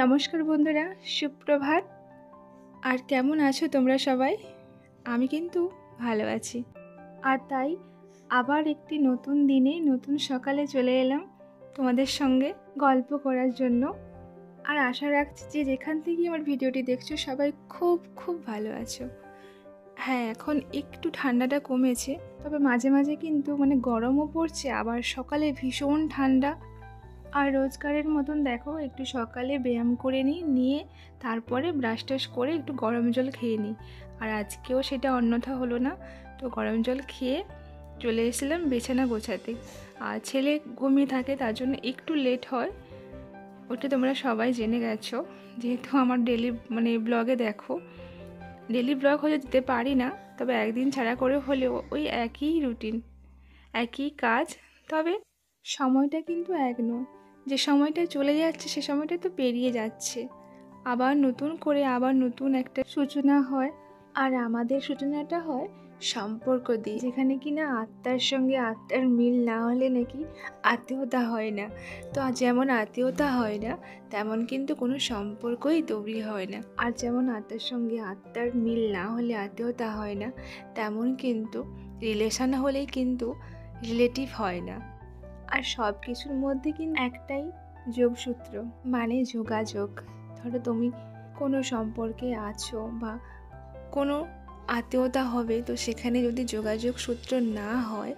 নমস্কার বন্ধুরা, সুপ্রভাত। আর কেমন আছো তোমরা সবাই? আমি কিন্তু ভালো আছি। আর তাই আবার একটি নতুন দিনে নতুন সকালে চলে এলাম তোমাদের সঙ্গে গল্প করার জন্য। আর আশা রাখছি যে যেখান থেকে আমার ভিডিওটি দেখছো সবাই খুব খুব ভালো আছো। হ্যাঁ, এখন একটু ঠান্ডাটা কমেছে, তবে মাঝে মাঝে কিন্তু গরমও পড়ছে, আবার সকালে ভীষণ ঠান্ডা। আর রোজকারের মতন দেখো একটু সকালে ব্যায়াম করে নিয়ে তারপরে ব্রাশ টাশ করে একটু গরম জল খেয়ে নিই। আর আজকেও সেটা অন্যথা হলো না, তো গরম জল খেয়ে চলে এসেছিলাম বিছানা গোছাতে। আর ছেলে ঘুমিয়ে থাকে, তার জন্য একটু লেট হয়, ওটা তোমরা সবাই জেনে গেছো। যেহেতু আমার ডেলি ব্লগে দেখো, ডেলি ব্লগ হয়ে দিতে পারি না, তবে একদিন ছাড়া করে হলেও ওই একই রুটিন, একই কাজ। তবে সময়টা কিন্তু এক নয়, যে সময়টা চলে যাচ্ছে সে সময়টা তো পেরিয়ে যাচ্ছে, আবার নতুন করে আবার নতুন একটা সূচনা হয়। আর আমাদের সূচনাটা হয় সম্পর্ক দিয়ে, যেখানে কিনা আত্মার সঙ্গে আত্মার মিল না হলে নাকি আত্মীয়তা হয় না। তো যেমন আত্মীয়তা হয় না, তেমন কিন্তু কোনো সম্পর্কই তৈরি হয় না। আর যেমন আত্মার সঙ্গে আত্মার মিল না হলে আত্মীয়তা হয় না, তেমন কিন্তু রিলেশন হলেই কিন্তু রিলেটিভ হয় না। আর সব কিছুর মধ্যে কিন্তু একটাই যোগসূত্র, মানে যোগাযোগ। ধরো তুমি কোনো সম্পর্কে আছো বা কোনো আত্মীয়তা হবে, তো সেখানে যদি যোগাযোগ সূত্র না হয়,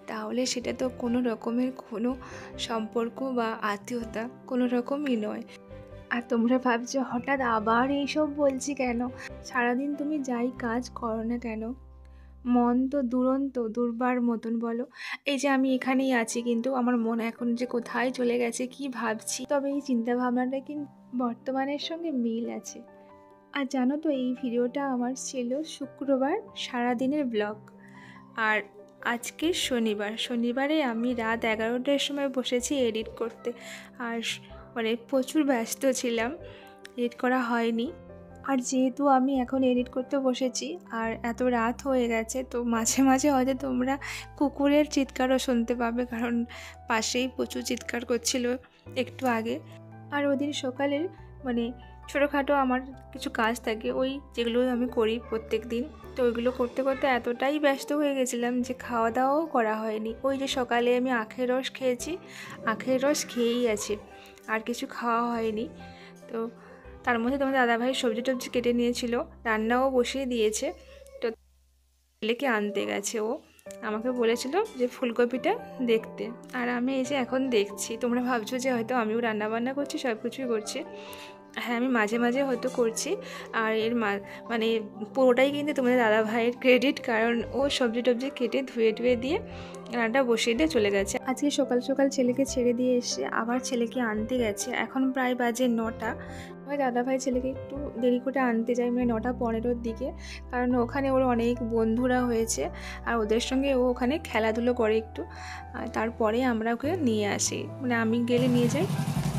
তাহলে সেটা তো কোনো রকমের কোনো সম্পর্ক বা আত্মীয়তা কোনো রকমই নয়। আর তোমরা ভাবছো হঠাৎ আবার এইসব বলছি কেন? সারাদিন তুমি যাই কাজ করো না কেন, মন তো দুরন্ত দুর্বার মতন, বলো। এই যে আমি এখানেই আছি, কিন্তু আমার মন এখন যে কোথায় চলে গেছে, কি ভাবছি। তবে এই চিন্তা ভাবনাটা কিন্তু বর্তমানের সঙ্গে মিল আছে। আর জানো তো, এই ভিডিওটা আমার ছিল শুক্রবার সারাদিনের ব্লগ। আর আজকে শনিবারে আমি রাত 11টার সময় বসেছি এডিট করতে। আর প্রচুর ব্যস্ত ছিলাম, এডিট করা হয়নি। আর যেহেতু আমি এখন এডিট করতে বসেছি আর এত রাত হয়ে গেছে, তো মাঝে মাঝে হয়তো তোমরা কুকুরের চিৎকারও শুনতে পাবে, কারণ পাশেই প্রচুর চিৎকার করছিল একটু আগে। আর ওদিন সকালের ছোটোখাটো আমার কিছু কাজ থাকে, ওই যেগুলো আমি করি প্রত্যেক দিন, তো ওইগুলো করতে করতে এতটাই ব্যস্ত হয়ে গেছিলাম যে খাওয়া দাওয়াও করা হয়নি। ওই যে সকালে আমি আখের রস খেয়েছি, আখের রস খেয়েই আছে, আর কিছু খাওয়া হয়নি। তো তার মধ্যে তোমার দাদাভাই সবজি টবজি কেটে নিয়েছিল, রান্নাও বসিয়ে দিয়েছে। তো ছেলেকে আনতে গেছে, ও আমাকে বলেছিল যে ফুলকপিটা দেখতে, আর আমি এই যে এখন দেখছি। তোমরা ভাবছো যে হয়তো আমিও রান্নাবান্না করছি, সব কিছুই করছি। হ্যাঁ, আমি মাঝে মাঝে হয়তো করছি। আর এর পুরোটাই কিন্তু তোমাদের দাদাভাইয়ের ক্রেডিট, কারণ ও সবজি টবজি কেটে ধুয়ে দিয়ে রান্নাটা বসিয়ে দিয়ে চলে গেছে। আজকে সকাল সকাল ছেলেকে ছেড়ে দিয়ে এসে আবার ছেলেকে আনতে গেছে, এখন প্রায় বাজে 9টা। ওই দাদাভাই ছেলেকে একটু দেরি করে আনতে যায়, 9:15-র দিকে, কারণ ওখানে ওর অনেক বন্ধুরা হয়েছে, আর ওদের সঙ্গে ও ওখানে খেলাধুলো করে একটু। তারপরে আমরা ওকে নিয়ে আসি, আমি গেলে নিয়ে যাই।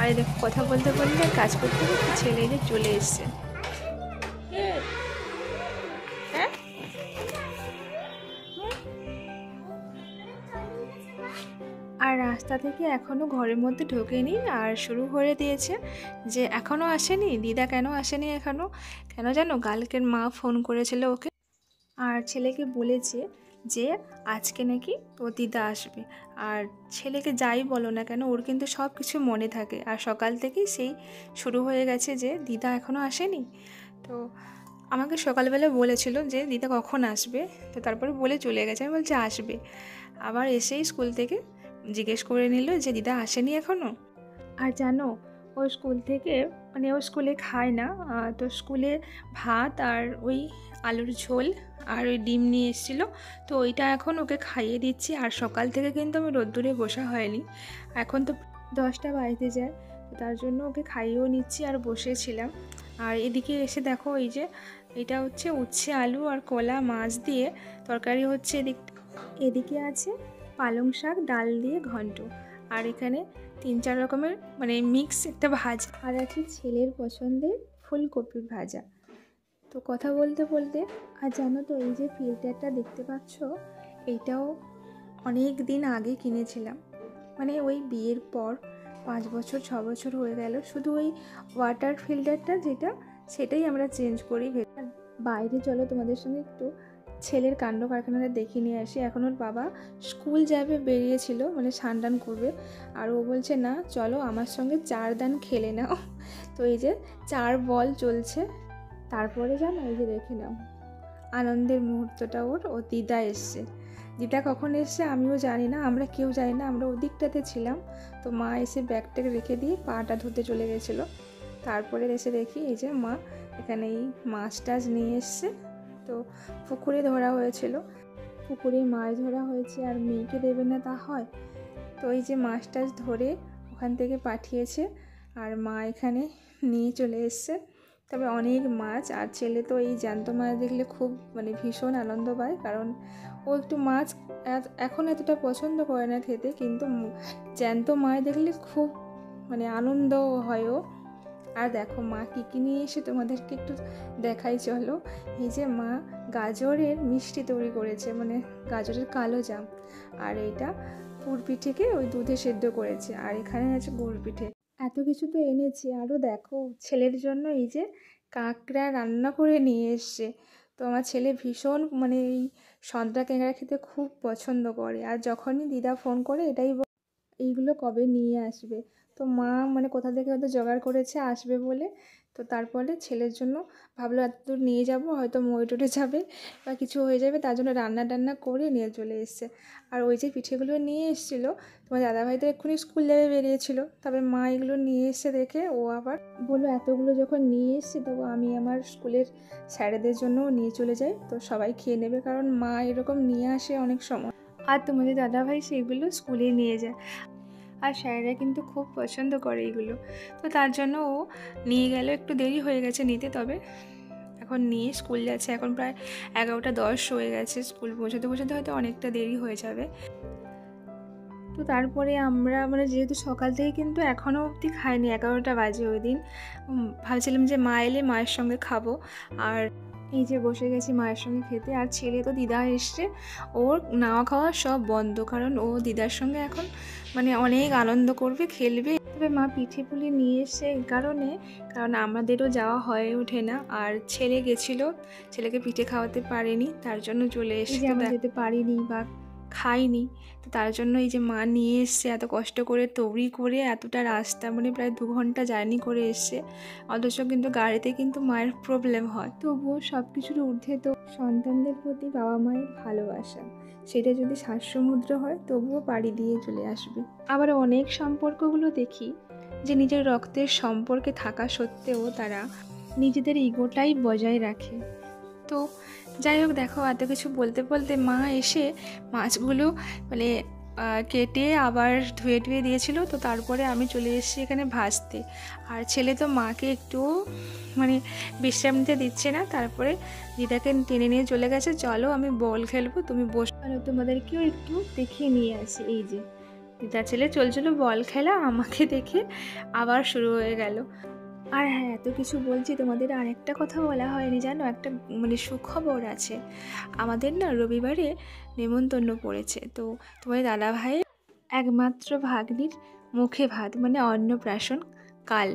আর দেখো, কথা বলতে বলতে কাজ করতে করতে ছেলে যে চলে এসছে। হ্যাঁ, আর রাস্তা থেকে এখনও ঘরের মধ্যে ঢোকেনি, আর শুরু করে দিয়েছে যে এখনও আসেনি দিদা, কেন আসেনি এখনও, কেন জানো, কালকের মা ফোন করেছিল ওকে, আর ছেলেকে বলেছে যে আজকে নাকি তোর দিদা আসবে। আর ছেলেকে যাই বলো না কেন, ওর কিন্তু সব কিছু মনে থাকে, আর সকাল থেকেই সেই শুরু হয়ে গেছে যে দিদা এখনও আসেনি। তো আমাকে সকালবেলা বলেছিল যে দিদা কখন আসবে, তো তারপরে বলে চলে গেছে। আমি বলছি আসবে, আবার এসেই স্কুল থেকে জিজ্ঞেস করে নিল যে দিদা আসেনি এখনও। আর জানো, ও স্কুল থেকে ও স্কুলে খায় না, তো স্কুলে ভাত আর ওই আলুর ঝোল আর ওই ডিম নিয়ে এসেছিলো, তো ওইটা এখন ওকে খাইয়ে দিচ্ছি। আর সকাল থেকে কিন্তু আমি রোদ্দুরে বসা হয়নি, এখন তো 10টা বাজতে যায়, তো তার জন্য ওকে খাইয়েও নিচ্ছি আর বসেছিলাম। আর এদিকে এসে দেখো, এই যে এটা হচ্ছে উচ্ছে আলু আর কলা মাছ দিয়ে তরকারি হচ্ছে, এদিকে আছে পালং শাক ডাল দিয়ে ঘন্ট, আর এখানে 3-4 রকমের মিক্স একটা ভাজা, আর আছে ছেলের পছন্দের ফুলকপির ভাজা। তো কথা বলতে বলতে, আর জানো তো, এই যে ফিল্টারটা দেখতে পাচ্ছ, এইটাও অনেক দিন আগে কিনেছিলাম, ওই বিয়ের পর 5 বছর 6 বছর হয়ে গেল, শুধু ওই ওয়াটার ফিল্টারটা যেটা সেটাই আমরা চেঞ্জ করি। বাইরে চলো তোমাদের সঙ্গে একটু ছেলের কাণ্ড কারখানাটা দেখে নিয়ে আসি। এখন ওর বাবা স্কুল যাবে বেরিয়েছিল, মানে স্নান করবে, আর ও বলছে না চলো আমার সঙ্গে 4 দান খেলে নাও। তো এই যে 4 বল চলছে, তারপরে জানো এই যে দেখে নাও আনন্দের মুহূর্তটা ওর, ও দিদা এসছে। দিদা কখন এসছে আমিও জানি না, আমরা কেউ জানি না, আমরা ওদিকটাতে ছিলাম। তো মা এসে ব্যাগটাকে রেখে দিয়ে পাটা ধুতে চলে গেছিলো। তারপরে এসে দেখি এই যে মা এখানে এই মাছ টাছ নিয়ে এসছে। তো পুকুরে ধরা হয়েছিল, পুকুরে মাছ ধরা হয়েছে, আর মেয়েকে দেবে না তা হয়? তো এই যে মাছ টাছ ধরে ওখান থেকে পাঠিয়েছে, আর মা এখানে নিয়ে চলে এসছে। তবে অনেক মাছ, আর ছেলে তো এই জ্যান্ত মাছ দেখলে খুব মানে ভীষণ আনন্দ পায়, কারণ ও একটু মাছ এখন এতটা পছন্দ করে না খেতে, কিন্তু জ্যান্ত মাছ দেখলে খুব মানে আনন্দ হয় ও। আর দেখো মা কী কী নিয়ে এসে তোমাদেরকে একটু দেখাই চলো। এই যে মা গাজরের মিষ্টি তৈরি করেছে, মানে গাজরের কালো জাম, আর এইটা পুর পিঠেকে ওই দুধে সেদ্ধ করেছে, আর এখানে আছে গুড় পিঠে। এত কিছু তো এনেছি, আরও দেখো ছেলের জন্য এই যে কাঁকড়া রান্না করে নিয়ে এসছে। তো আমার ছেলে ভীষণ মানে এই সন্ত্রা কাঁকড়া খেতে খুব পছন্দ করে, আর যখনই দিদা ফোন করে এটাই এইগুলো কবে নিয়ে আসবে। তো মা মানে কোথা থেকে হয়তো জোগাড় করেছে আসবে বলে। তো তারপরে ছেলের জন্য ভাবলো এত দূর নিয়ে যাব, হয়তো মরে টরে যাবে বা কিছু হয়ে যাবে, তার জন্য রান্না টান্না করে নিয়ে চলে এসছে। আর ওই যে পিঠেগুলো নিয়ে এসেছিলো, তোমার দাদাভাই তো এক্ষুনি স্কুল যাবে বেরিয়েছিল, তবে মা এগুলো নিয়ে এসে দেখে ও আবার বললো এতগুলো যখন নিয়ে এসছি তবু আমি আমার স্কুলের স্যারেদের জন্যও নিয়ে চলে যাই, তো সবাই খেয়ে নেবে, কারণ মা এরকম নিয়ে আসে অনেক সময়, আর তোমাদের দাদাভাই সেগুলো স্কুলে নিয়ে যায়, আর স্যারেরা কিন্তু খুব পছন্দ করে এগুলো। তো তার জন্য ও নিয়ে গেল, একটু দেরি হয়ে গেছে নিতে, তবে এখন নিয়ে স্কুল যাচ্ছে। এখন প্রায় 11টা 10 হয়ে গেছে, স্কুল পৌঁছাতে পৌঁছাতে হয়তো অনেকটা দেরি হয়ে যাবে। তো তারপরে আমরা মানে যেহেতু সকাল থেকে কিন্তু এখনও অবধি খাইনি, 11টা বাজে ওই দিন, ভাবছিলাম যে মা এলে মায়ের সঙ্গে খাবো, আর এই যে বসে গেছি মায়ের সঙ্গে খেতে। আর ছেলে তো দিদা এসছে, ওর নাওয়া খাওয়া সব বন্ধ, কারণ ও দিদার সঙ্গে এখন মানে অনেক আনন্দ করবে, খেলবে। তবে মা পিঠে পুলি নিয়ে এসছে এই কারণে, কারণ আমাদেরও যাওয়া হয়ে ওঠে না, আর ছেলে গেছিলো, ছেলেকে পিঠে খাওয়াতে পারেনি, তার জন্য চলে এসে আমরা যেতে পারিনি বা খাইনি। তো তার জন্য এই যে মা নিয়ে এসছে, এত কষ্ট করে তৈরি করে এতটা রাস্তা, মানে প্রায় 2 ঘন্টা জার্নি করে এসছে, অথচ কিন্তু গাড়িতে কিন্তু মায়ের প্রবলেম হয়। তবুও সব কিছুর ঊর্ধ্বে তো সন্তানদের প্রতি বাবা মায়ের ভালোবাসা, সেটা যদি 7 সমুদ্র হয় তবুও পাড়ি দিয়ে চলে আসবে। আবার অনেক সম্পর্কগুলো দেখি যে নিজের রক্তের সম্পর্কে থাকা সত্ত্বেও তারা নিজেদের ইগোটাই বজায় রাখে। তো যাই হোক, দেখো এত কিছু বলতে বলতে মা এসে মাছগুলো মানে কেটে আবার ধুয়ে টুয়ে দিয়েছিল। তো তারপরে আমি চলে এসেছি এখানে ভাজতে, আর ছেলে তো মাকে একটু মানে বিশ্রাম নিতে দিচ্ছে না, তারপরে দিদাকে টেনে নিয়ে চলে গেছে, চলো আমি বল খেলবো তুমি বসো, তোমাদেরকেও একটু দেখিয়ে নিয়ে আসি। এই যে দিদা ছেলে চলছিল বল খেলা, আমাকে দেখে আবার শুরু হয়ে গেল। আর হ্যাঁ, এত কিছু বলছি, তোমাদের আরেকটা কথা বলা হয়নি জানো, একটা মানে সুখবর আছে। আমাদের না রবিবারে নেমন্তন্ন পড়েছে, তো তোমার দাদাভাইয়ের একমাত্র ভাগ্নির মুখে ভাত, মানে অন্নপ্রাশন কাল।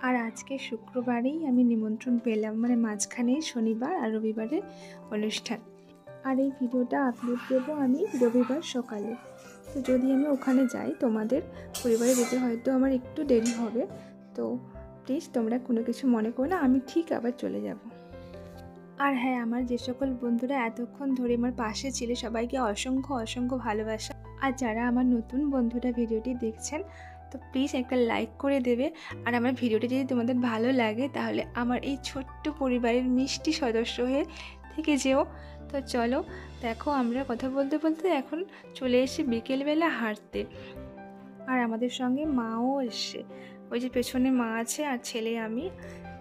আর আজকে শুক্রবারেই আমি নিমন্ত্রণ পেলাম, মানে মাঝখানেই শনিবার আর রবিবারে অনুষ্ঠান। আর এই ভিডিওটা আপলোড দেবো আমি রবিবার সকালে। তো যদি আমি ওখানে যাই তোমাদের পরিবারে যেতে হয়তো আমার একটু দেরি হবে, তো প্লিজ তোমরা কোনো কিছু মনে করো না, আমি ঠিক আবার চলে যাব। আর হ্যাঁ, আমার যে সকল বন্ধুরা এতক্ষণ ধরে আমার পাশে ছিল সবাইকে অসংখ্য অসংখ্য ভালোবাসা। আর যারা আমার নতুন বন্ধুরা ভিডিওটি দেখছেন, তো প্লিজ একটা লাইক করে দেবে। আর আমার ভিডিওটি যদি তোমাদের ভালো লাগে তাহলে আমার এই ছোট্ট পরিবারের মিষ্টি সদস্য হয়ে থেকে যেও। তো চলো, দেখো আমরা কথা বলতে বলতে এখন চলে এসে বিকেলবেলা হাঁটতে, আর আমাদের সঙ্গে মাও এসছে। ওই যে পেছনে মা আছে আর ছেলে, আমি,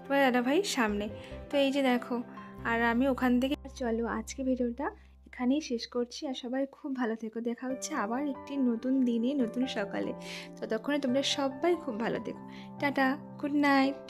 তোমার দাদাভাই সামনে। তো এই যে দেখো, আর আমি ওখান থেকে। চলো আজকে ভিডিওটা এখানেই শেষ করছি, আর সবাই খুব ভালো থেকো। দেখা হচ্ছে আবার একটি নতুন দিনে নতুন সকালে। ততক্ষণে তোমরা সবাই খুব ভালো থেকো। Tata, good night.